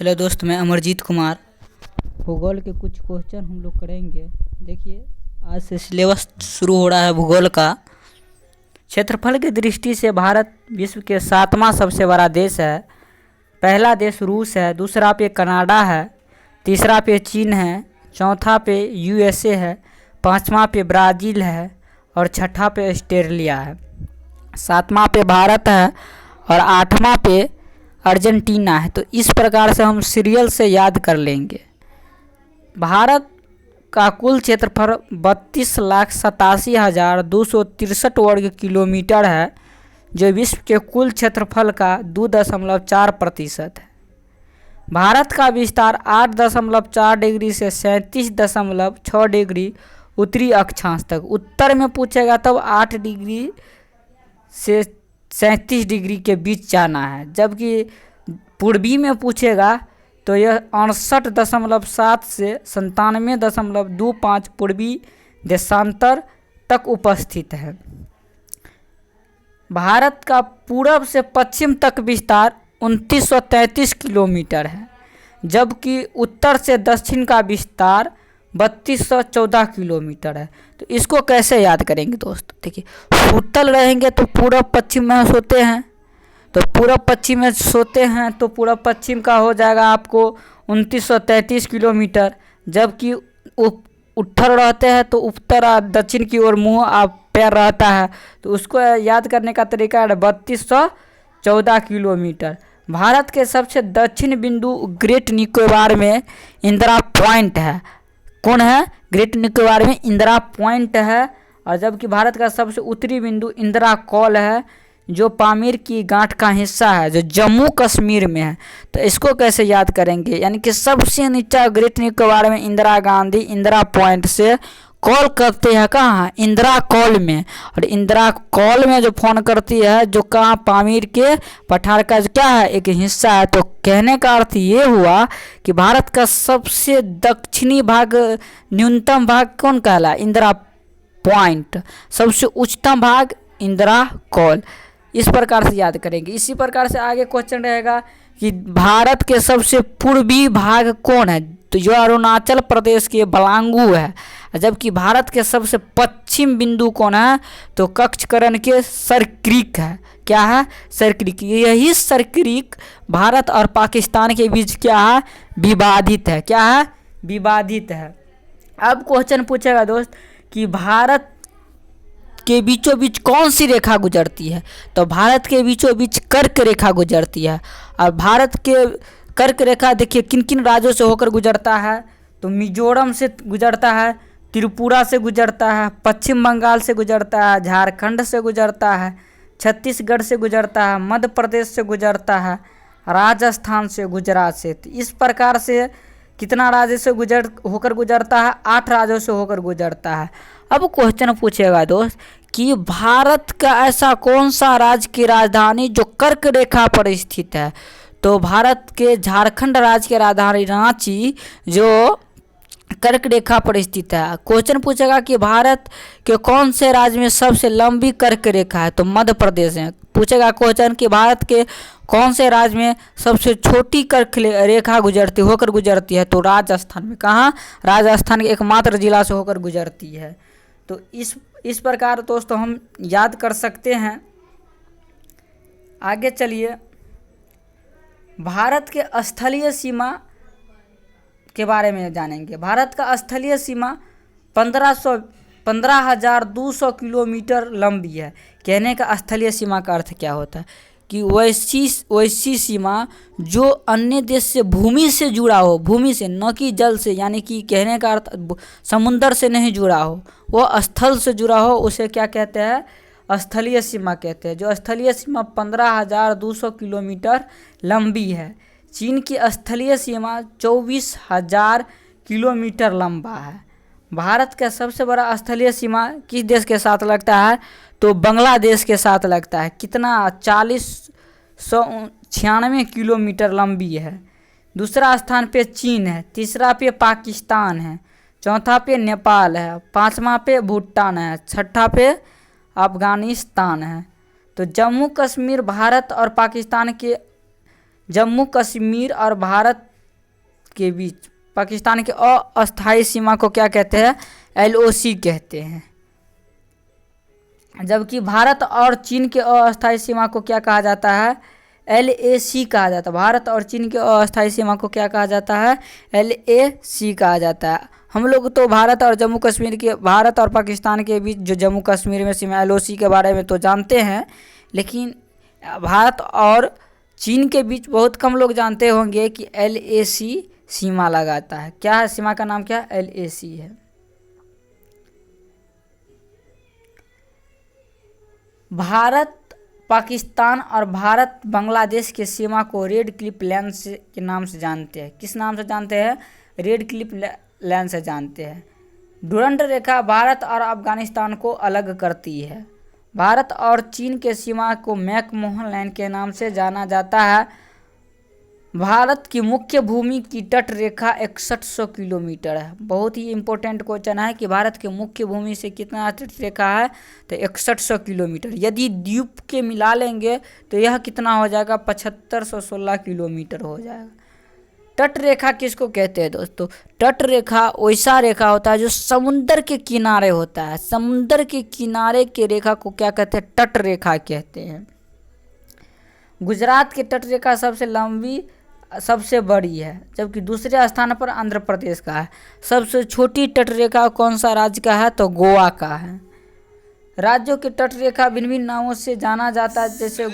Hello दोस्त, मैं अमरजीत कुमार। भूगोल के कुछ क्वेश्चन हम लोग करेंगे। देखिए, आज से सिलेबस शुरू हो रहा है भूगोल का। क्षेत्रफल की दृष्टि से भारत विश्व के 7वां सबसे बड़ा देश है। पहला देश रूस है, दूसरा पे कनाडा है, तीसरा पे चीन है, चौथा पे यूएसए है, पांचवा पे ब्राज़ील है और छठा पे ऑस्ट्रेलिया है। सातवां पे भारत है और आठवां पे अर्जेंटीना है। तो इस प्रकार से हम सीरियल से याद कर लेंगे। भारत का कुल क्षेत्रफल 32,87,263 वर्ग किलोमीटर है, जो विश्व के कुल क्षेत्रफल का 2.4% है। भारत का विस्तार 8.4 डिग्री से 37.6 डिग्री उत्तरी अक्षांश तक। उत्तर में पूछेगा तब 8 डिग्री से 37 डिग्री के बीच जाना है, जबकि पूर्वी में पूछेगा तो यह 68.7 से 97.25 पूर्वी देशांतर तक उपस्थित है। भारत का पूरब से पश्चिम तक विस्तार 2933 किलोमीटर है, जबकि उत्तर से दक्षिण का विस्तार 3214 किलोमीटर है। तो इसको कैसे याद करेंगे दोस्त? देखिए, उत्तर रहेंगे तो पूरब पश्चिम में सोते हैं, तो पूरब पश्चिम में सोते हैं तो पूरब पश्चिम का हो जाएगा आपको 2933 किलोमीटर, जबकि उत्तर रहते हैं तो उत्तर और दक्षिण की ओर मुँह आप पैर रहता है, तो उसको याद करने का तरीका है 3214 किलोमीटर। भारत के सबसे दक्षिण बिंदु ग्रेट निकोबार में इंदिरा पॉइंट है। कौन है? ग्रेट निकोबार में इंदिरा पॉइंट है। और जबकि भारत का सबसे उत्तरी बिंदु इंदिरा कॉल है, जो पामीर की गांठ का हिस्सा है, जो जम्मू कश्मीर में है। तो इसको कैसे याद करेंगे? यानी कि सबसे नीचा ग्रेट निकोबार में इंदिरा गांधी इंदिरा पॉइंट से कॉल करते हैं। कहाँ? इंदिरा कॉल में। और इंदिरा कॉल में जो फ़ोन करती है, जो कहाँ? पामीर के पठार का क्या है, एक हिस्सा है। तो कहने का अर्थ ये हुआ कि भारत का सबसे दक्षिणी भाग, न्यूनतम भाग कौन कहला? इंदिरा पॉइंट। सबसे उच्चतम भाग इंदिरा कॉल। इस प्रकार से याद करेंगे। इसी प्रकार से आगे क्वेश्चन रहेगा कि भारत के सबसे पूर्वी भाग कौन है? तो जो अरुणाचल प्रदेश के बलांगू है। जबकि भारत के सबसे पश्चिम बिंदु कौन है? तो कक्षकरण के सरक्रीक है। क्या है? सरक्रीक। यही सरक्रीक भारत और पाकिस्तान के बीच क्या है? विवादित है। क्या है? विवादित है। अब क्वेश्चन पूछेगा दोस्त कि भारत के बीचों बीच कौन सी रेखा गुजरती है? तो भारत के बीचों बीच कर्क रेखा गुजरती है। और भारत के कर्क रेखा देखिए किन किन राज्यों से होकर गुजरता है? तो मिजोरम से गुजरता है, त्रिपुरा से गुजरता है, पश्चिम बंगाल से गुजरता है, झारखंड से गुजरता है, छत्तीसगढ़ से गुजरता है, मध्य प्रदेश से गुजरता है, राजस्थान से, गुजरात से। तो इस प्रकार से कितना राज्य से होकर गुजरता है? 8 राज्यों से होकर गुजरता है। अब क्वेश्चन पूछेगा दोस्त कि भारत का ऐसा कौन सा राज्य की राजधानी जो कर्क रेखा पर स्थित है? तो भारत के झारखंड राज्य की राजधानी रांची जो कर्क रेखा पर स्थित है। क्वेश्चन पूछेगा कि भारत के कौन से राज्य में सबसे लंबी कर्क रेखा है? तो मध्य प्रदेश में। पूछेगा क्वेश्चन कि भारत के कौन से राज्य में सबसे छोटी कर्क रेखा होकर गुजरती है? तो राजस्थान में। कहाँ? राजस्थान के एकमात्र जिला से होकर गुजरती है। तो इस प्रकार दोस्तों हम याद कर सकते हैं। आगे चलिए, भारत के स्थलीय सीमा के बारे में जानेंगे। भारत का स्थलीय सीमा 15,200 किलोमीटर लंबी है। कहने का स्थलीय सीमा का अर्थ क्या होता है? कि वैसी सीमा जो अन्य देश से भूमि से जुड़ा हो, भूमि से, न कि जल से। यानी कि कहने का अर्थ समुंदर से नहीं जुड़ा हो, वो स्थल से जुड़ा हो, उसे क्या कहते हैं? स्थलीय सीमा कहते हैं। जो स्थलीय सीमा 15,200 किलोमीटर लंबी है। चीन की स्थलीय सीमा 24,000 किलोमीटर लंबा है। भारत का सबसे बड़ा स्थलीय सीमा किस देश के साथ लगता है? तो बांग्लादेश के साथ लगता है। कितना? 4096 किलोमीटर लंबी है। दूसरा स्थान पे चीन है, तीसरा पे पाकिस्तान है, चौथा पे नेपाल है, पांचवा पे भूटान है, छठा पे अफगानिस्तान है। तो जम्मू कश्मीर और भारत के बीच पाकिस्तान की अस्थायी सीमा को क्या कहते हैं? LOC कहते हैं। जबकि भारत और चीन के अस्थायी सीमा को क्या कहा जाता है? LAC कहा जाता है। भारत और चीन के अस्थायी सीमा को क्या कहा जाता है? LAC कहा जाता है। हम लोग तो भारत और पाकिस्तान के बीच जो जम्मू कश्मीर में सीमा LOC के बारे में तो जानते हैं, लेकिन भारत और चीन के बीच बहुत कम लोग जानते होंगे कि LAC सीमा लगाता है। क्या है सीमा का नाम? क्या LAC है। भारत पाकिस्तान और भारत बांग्लादेश के सीमा को रेड क्लिफ लाइन के नाम से जानते हैं। किस नाम से जानते हैं? रेड क्लिफ लाइन से जानते हैं। डुरंड रेखा भारत और अफगानिस्तान को अलग करती है। भारत और चीन के सीमा को मैकमोहन लाइन के नाम से जाना जाता है। भारत की मुख्य भूमि की तट रेखा 6100 किलोमीटर है। बहुत ही इम्पोर्टेंट क्वेश्चन है कि भारत की मुख्य भूमि से कितना तट रेखा है? तो 6100 किलोमीटर। यदि द्वीप के मिला लेंगे तो यह कितना हो जाएगा? 7516 किलोमीटर हो जाएगा। तट रेखा किसको कहते हैं दोस्तों? तट रेखा वैसा रेखा होता है जो समुद्र के किनारे होता है। समुद्र के किनारे के रेखा को क्या कहते हैं? तट रेखा कहते हैं। गुजरात की तट रेखा सबसे लंबी, सबसे बड़ी है, जबकि दूसरे स्थान पर आंध्र प्रदेश का है। सबसे छोटी तट रेखा कौन सा राज्य का है? तो गोवा का है। राज्यों की तट रेखा भिन्न भिन्न नामों से जाना जाता है, जैसे